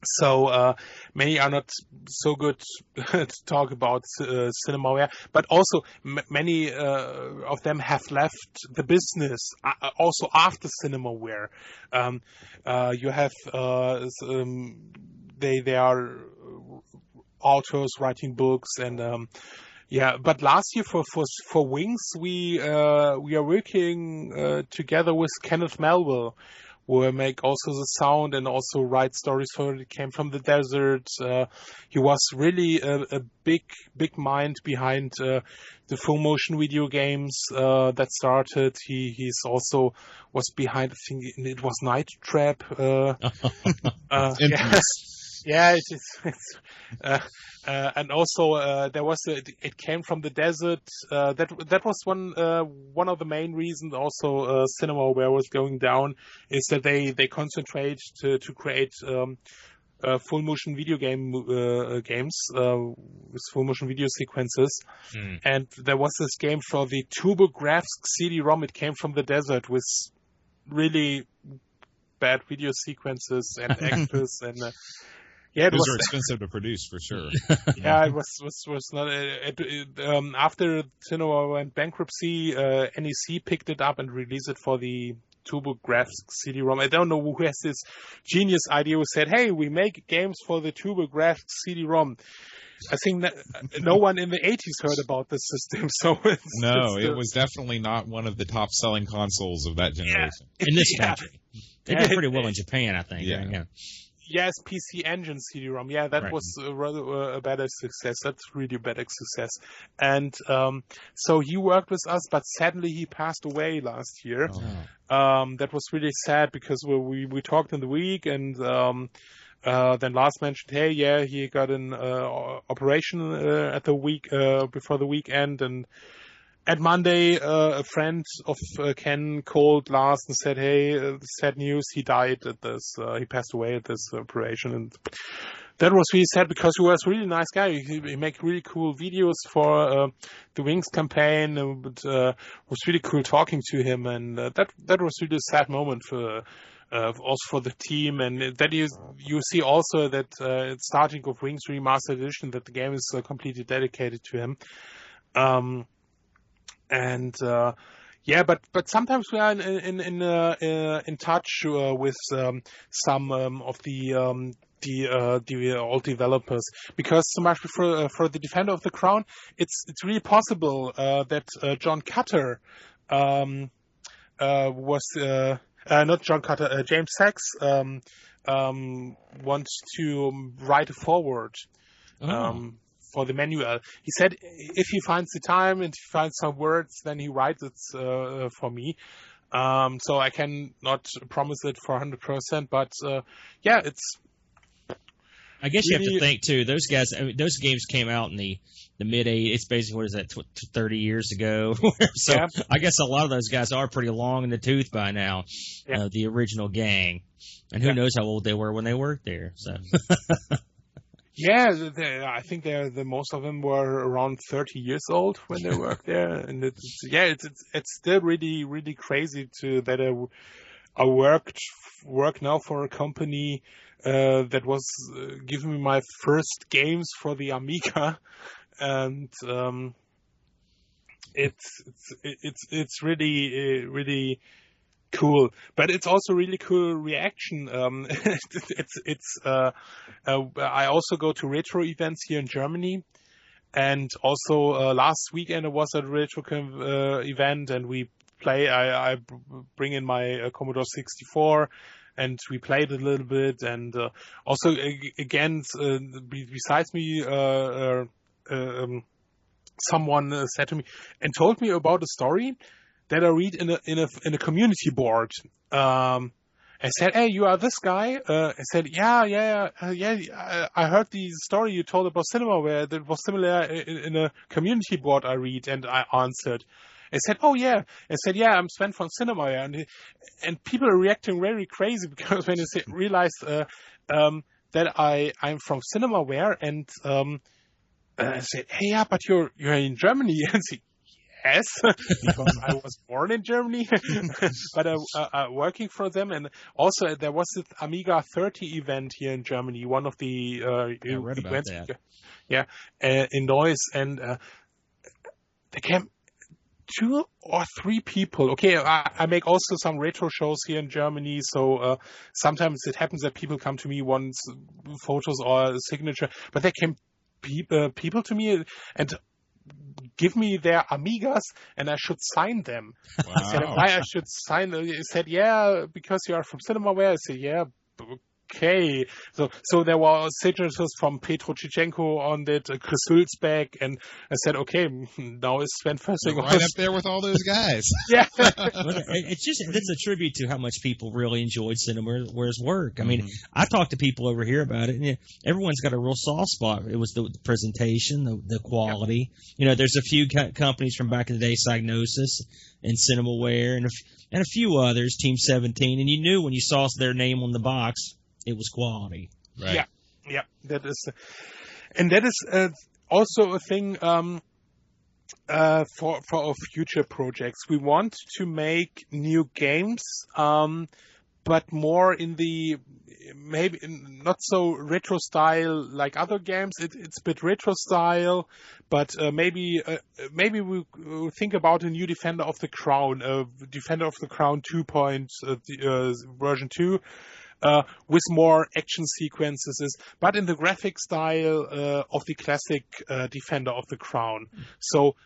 So many are not so good to talk about Cinemaware, but also many of them have left the business also after Cinemaware. You have they are authors writing books, and but last year for Wings we are working together with Kenneth Melville, who make also the sound and also write stories for It Came from the Desert. He was really a big mind behind the full motion video games that started. He's also was behind, I think it was Night Trap. Yeah, it's and also there was It Came from the Desert. That was one of the main reasons. Also, Cinemaware was going down is that they concentrate to create full motion video games with full motion video sequences. And there was this game for the TurboGrafx CD-ROM. It Came from the Desert with really bad video sequences and actors and. Yeah, those are expensive to produce for sure. Yeah, it was not. After Cinemaware went bankruptcy, NEC picked it up and released it for the TurboGrafx CD-ROM. I don't know who has this genius idea who said, "Hey, we make games for the TurboGrafx CD-ROM." I think that no one in the 80s heard about this system. So it was definitely not one of the top selling consoles of that generation. In this country, they did pretty well in Japan, I think. Yeah. Yes, PC Engine CD-ROM. Yeah, that was rather a better success. That's really a better success. And so he worked with us, but sadly he passed away last year. That was really sad because we talked in the week, and then Lars mentioned, hey, yeah, he got an operation at the week before the weekend, and at Monday, a friend of Ken called Lars and said, hey, sad news, he died at this, he passed away at this operation. And that was really sad because he was a really nice guy. He made really cool videos for the Wings campaign. It was really cool talking to him. And that was really a sad moment for also for the team. And that you see also that starting of Wings Remastered Edition, that the game is completely dedicated to him. But sometimes we are in touch with some of the old developers, because so much for the Defender of the Crown, it's really possible that John Cutter was not John Cutter, James Sachs wants to write a foreword. For the manual. He said if he finds the time and he finds some words, then he writes it for me. So I can not promise it for 100%, but yeah, it's. I guess you have to Really- think too. Those guys, I mean, those games came out in the mid '80s. It's basically, what is that, 30 years ago? So Yeah. I guess a lot of those guys are pretty long in the tooth by now. Yeah. The original gang, and who Yeah. knows how old they were when they worked there. So Yeah, I think the most of them were around 30 years old when they worked there, and it's still really really crazy that I work now for a company that was giving me my first games for the Amiga, and it's really really cool, but it's also really cool reaction. I also go to retro events here in Germany, and also last weekend I was at a retro event, and we play. I bring in my Commodore 64, and we played a little bit, and also again besides me. Someone said to me and told me about a story that I read in a community board. I said, "Hey, you are this guy?" I said, "Yeah. I heard the story you told about Cinemaware that was similar in a community board I read." And I answered. I said, "Oh yeah." I said, "Yeah, I'm Sven from Cinemaware," and people are reacting very crazy because when they realize that I'm from Cinemaware, and I said, "Hey, yeah, but you're in Germany," and she. Yes, because I was born in Germany, but I working for them, and also there was this Amiga 30 event here in Germany, one of the I read about events, that. in Neuss, and there came 2 or 3 people. Okay, I make also some retro shows here in Germany, so sometimes it happens that people come to me, want photos or a signature, but there came people to me and give me their Amigas, and I should sign them. Wow. I said, why I should sign them? He said, yeah, because you are from Cinemaware. I said, yeah, okay. So there were signatures from Petro Chichenko on it, Chris Hülsbeck, and I said, okay, now is Sven Fössing. Right up there with all those guys. Yeah. It's a tribute to how much people really enjoyed Cinemaware's work. I mean, I talked to people over here about it, and everyone's got a real soft spot. It was the presentation, the quality. You know, there's a few companies from back in the day, Psygnosis and Cinemaware, and a few others, Team 17, and you knew when you saw their name on the box, it was quality. Right. Yeah, that is also a thing for our future projects. We want to make new games, but more in the maybe not so retro style like other games. It's a bit retro style, but maybe we think about a new Defender of the Crown, Defender of the Crown 2. Version 2. With more action sequences, but in the graphic style of the classic Defender of the Crown. So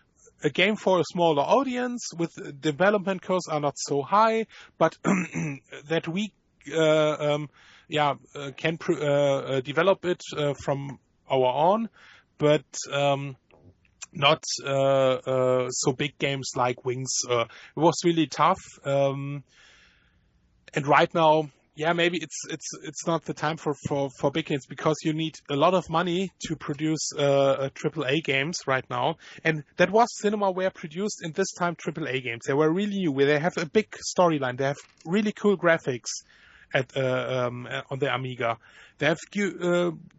a game for a smaller audience with development costs are not so high, but that we can develop it from our own, but not so big games like Wings. It was really tough, and right now. Yeah, maybe it's not the time for big games, because you need a lot of money to produce AAA games right now, and that was Cinemaware produced in this time AAA games. They were really new. They have a big storyline. They have really cool graphics on the Amiga. They have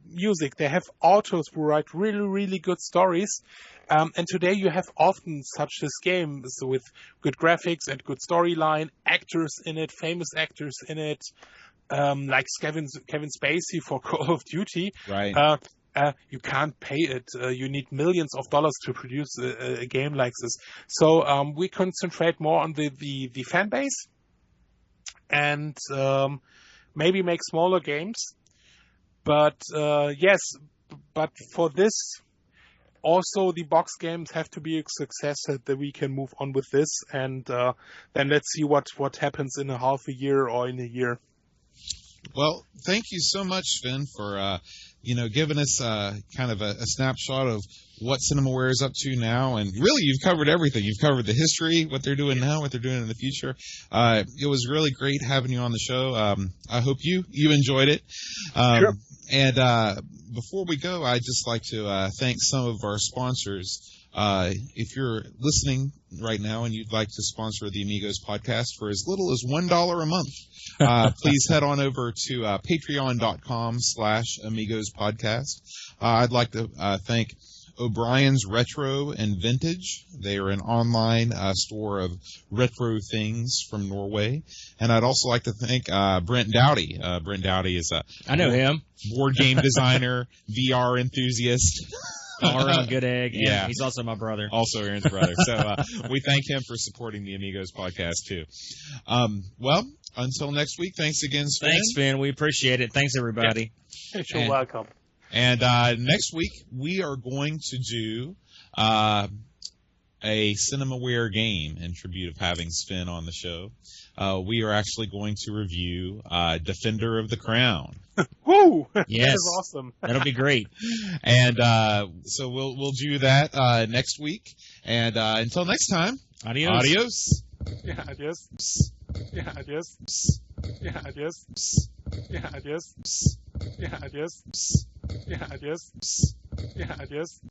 music. They have authors who write really really good stories. And today you have often such this game with good graphics and good storyline, actors in it, famous actors in it, like Kevin Spacey for Call of Duty. Right. You can't pay it. You need millions of dollars to produce a game like this. So we concentrate more on the fan base, and maybe make smaller games. But yes, but for this. Also, the box games have to be a success so that we can move on with this, and then let's see what happens in a half a year or in a year. Well, thank you so much, Sven, for giving us kind of a snapshot of what Cinemaware is up to now. And really, you've covered everything. You've covered the history, what they're doing now, what they're doing in the future. It was really great having you on the show. I hope you enjoyed it. Sure. And before we go, I'd just like to thank some of our sponsors. If you're listening right now and you'd like to sponsor the Amigos podcast for as little as $1 a month, please head on over to patreon.com/Amigos podcast. I'd like to thank O'Brien's Retro and Vintage. They are an online store of retro things from Norway. And I'd also like to thank Brent Dowdy. Brent Dowdy is I know him. Board game designer, VR enthusiast. All around good egg. Yeah. He's also my brother. Also Aaron's brother. So we thank him for supporting the Amigos podcast, too. Well, until next week, thanks again, Sven. Thanks, Sven. We appreciate it. Thanks, everybody. You're welcome. And next week, we are going to do a Cinemaware game in tribute of having Sven on the show. We are actually going to review Defender of the Crown. Woo! Yes. That is awesome. That'll be great. And so we'll do that next week. And until next time, Adios. Adios. Yeah, adios. Yeah, adios. Yeah, adios. Yeah, adios. Yeah, adios. Yeah, adios. Yeah, adios.